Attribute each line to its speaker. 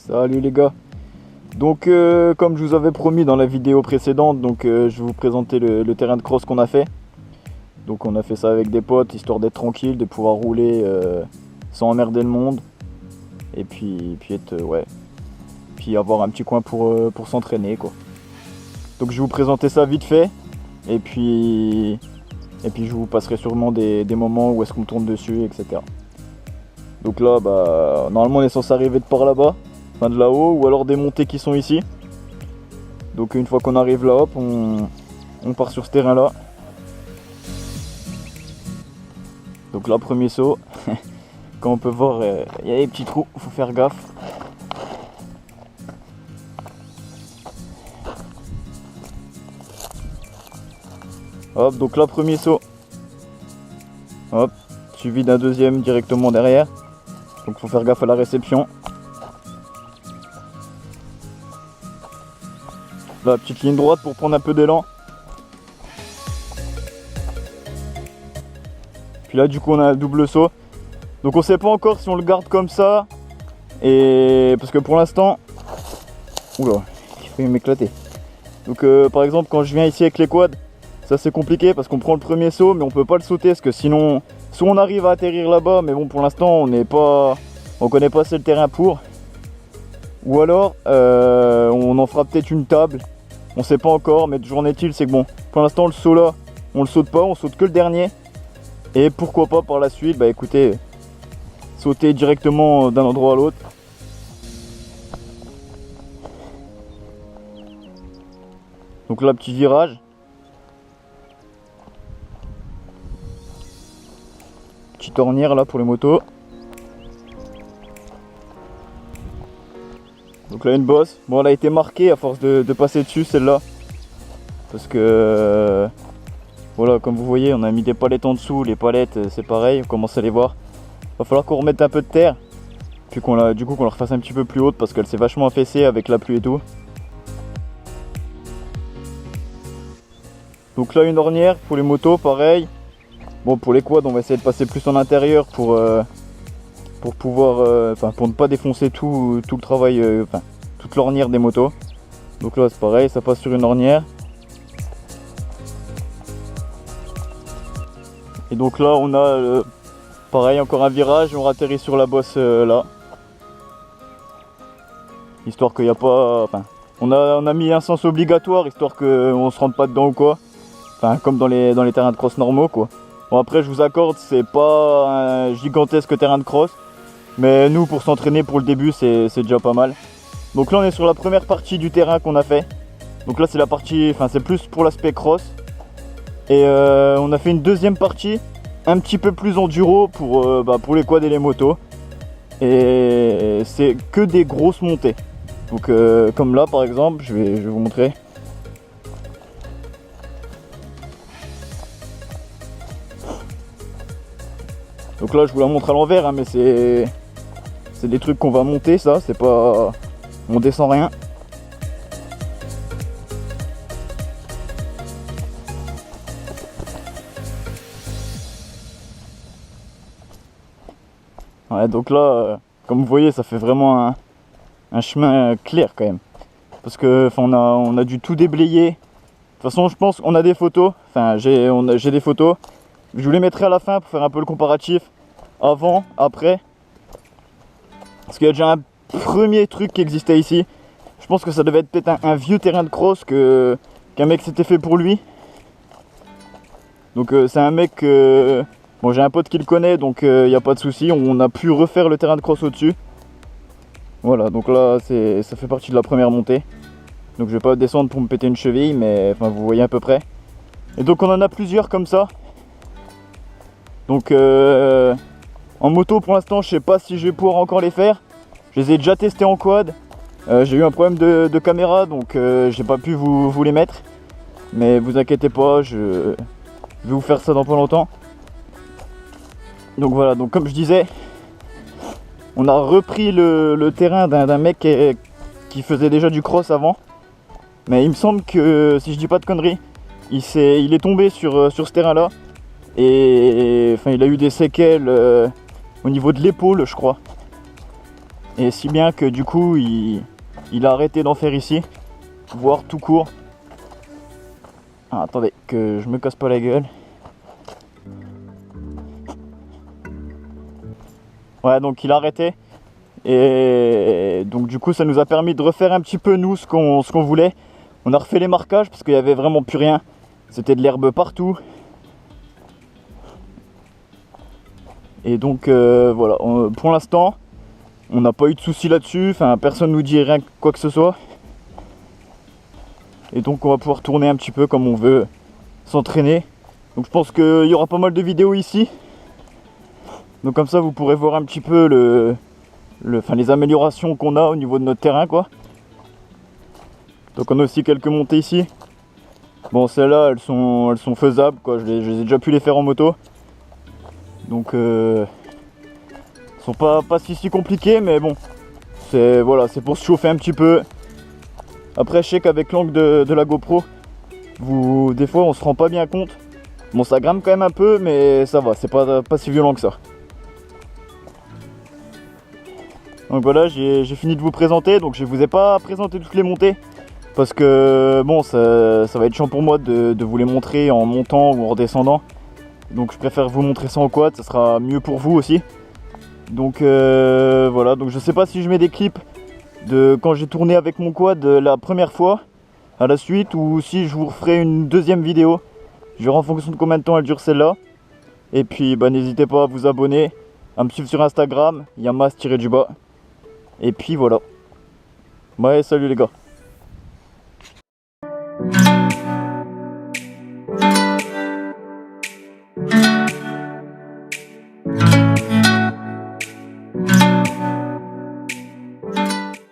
Speaker 1: Salut les gars. Donc comme je vous avais promis dans la vidéo précédente, je vais vous présenter le terrain de cross qu'on a fait. Donc on a fait ça avec des potes, histoire d'être tranquille, de pouvoir rouler sans emmerder le monde. Et puis être puis avoir un petit coin pour s'entraîner quoi. Donc je vais vous présenter ça vite fait. Et puis je vous passerai sûrement des moments où est-ce qu'on tourne dessus, etc. Donc là normalement on est censé arriver de par là-bas, enfin de là-haut, ou alors des montées qui sont ici. Donc une fois qu'on arrive là, hop, on part sur ce terrain là. Donc là, premier saut, comme on peut voir, il y a des petits trous, faut faire gaffe. Hop, donc là, premier saut. Hop, suivi d'un deuxième directement derrière. Donc faut faire gaffe à la réception. Là, petite ligne droite pour prendre un peu d'élan. Puis là, du coup, on a un double saut. Donc on sait pas encore si on le garde comme ça. Et parce que pour l'instant... Oula, il fait m'éclater. Donc par exemple, quand je viens ici avec les quads, ça c'est compliqué parce qu'on prend le premier saut, mais on peut pas le sauter parce que sinon, soit on arrive à atterrir là-bas, mais bon, pour l'instant, on connaît pas assez le terrain pour. Ou alors, on en fera peut-être une table. On sait pas encore, mais toujours est-il, c'est que bon, pour l'instant, le saut là, on le saute pas, on saute que le dernier. Et pourquoi pas par la suite, écoutez, sauter directement d'un endroit à l'autre. Donc là, petit virage. Petite ornière là pour les motos. Donc là, une bosse. Bon, elle a été marquée à force de passer dessus, celle-là. Parce que... voilà, comme vous voyez, on a mis des palettes en dessous. Les palettes, c'est pareil, on commence à les voir. Va falloir qu'on remette un peu de terre. Puis qu'on la refasse un petit peu plus haute parce qu'elle s'est vachement affaissée avec la pluie et tout. Donc là, une ornière pour les motos, pareil. Bon, pour les quads, on va essayer de passer plus en intérieur pour pouvoir, pour ne pas défoncer tout le travail, toute l'ornière des motos. Donc là, c'est pareil, ça passe sur une ornière. Et donc là, on a pareil, encore un virage, et on atterrit sur la bosse là. Histoire qu'il n'y a pas... on a mis un sens obligatoire, histoire qu'on se rende pas dedans ou quoi. Enfin, comme dans les terrains de cross normaux, quoi. Bon, après, je vous accorde, c'est pas un gigantesque terrain de cross. Mais nous, pour s'entraîner pour le début, c'est déjà pas mal. Donc là, on est sur la première partie du terrain qu'on a fait. Donc là, c'est la partie... c'est plus pour l'aspect cross. Et on a fait une deuxième partie, un petit peu plus enduro pour les quads et les motos. Et c'est que des grosses montées. Donc comme là par exemple, je vais vous montrer. Donc là je vous la montre à l'envers, mais c'est des trucs qu'on va monter, ça, c'est pas... on descend rien. Ouais, donc là, comme vous voyez, ça fait vraiment un chemin clair quand même. Parce que on a dû tout déblayer. De toute façon, je pense qu'on a des photos. J'ai des photos. Je vous les mettrai à la fin pour faire un peu le comparatif. Avant, après. Parce qu'il y a déjà un premier truc qui existait ici. Je pense que ça devait être peut-être un vieux terrain de cross qu'un mec s'était fait pour lui. Donc c'est un mec... bon, j'ai un pote qui le connaît, donc il n'y a pas de souci. On a pu refaire le terrain de cross au-dessus. Voilà, donc là, ça fait partie de la première montée. Donc je vais pas descendre pour me péter une cheville, mais vous voyez à peu près. Et donc on en a plusieurs comme ça. Donc en moto, pour l'instant, je sais pas si je vais pouvoir encore les faire. Je les ai déjà testés en quad. J'ai eu un problème de caméra, donc j'ai pas pu vous les mettre. Mais vous inquiétez pas, je vais vous faire ça dans pas longtemps. Donc voilà, donc comme je disais, on a repris le terrain d'un mec qui faisait déjà du cross avant. Mais il me semble que, si je dis pas de conneries, il est tombé sur ce terrain là. Et il a eu des séquelles au niveau de l'épaule, je crois. Et si bien que du coup il a arrêté d'en faire ici, voire tout court. Ah, attendez, que je me casse pas la gueule. Ouais, donc il a arrêté. Et donc du coup ça nous a permis de refaire un petit peu nous ce qu'on voulait. On a refait les marquages parce qu'il y avait vraiment plus rien. C'était de l'herbe partout. Et donc voilà, pour l'instant on n'a pas eu de soucis là-dessus. Enfin, personne nous dit rien quoi que ce soit. Et donc on va pouvoir tourner un petit peu comme on veut, s'entraîner. Donc je pense qu'il y aura pas mal de vidéos ici. Donc comme ça vous pourrez voir un petit peu les améliorations qu'on a au niveau de notre terrain quoi. Donc on a aussi quelques montées ici. Bon, celles-là elles sont faisables quoi, je les ai déjà pu les faire en moto. Donc elles sont pas si compliquées, mais bon, c'est voilà, c'est pour se chauffer un petit peu. Après je sais qu'avec l'angle de la GoPro, des fois on se rend pas bien compte. Bon, ça grimpe quand même un peu, mais ça va, c'est pas si violent que ça. Donc voilà, j'ai fini de vous présenter. Donc je vous ai pas présenté toutes les montées parce que bon, ça va être chiant pour moi de vous les montrer en montant ou en redescendant. Donc je préfère vous montrer ça en quad, ça sera mieux pour vous aussi. Donc voilà, donc je sais pas si je mets des clips de quand j'ai tourné avec mon quad la première fois à la suite, ou si je vous referai une deuxième vidéo. Je verrai en fonction de combien de temps elle dure celle-là. Et puis bah, n'hésitez pas à vous abonner, à me suivre sur Instagram, Yamas-du-bas. Et puis voilà. Ouais, salut les gars.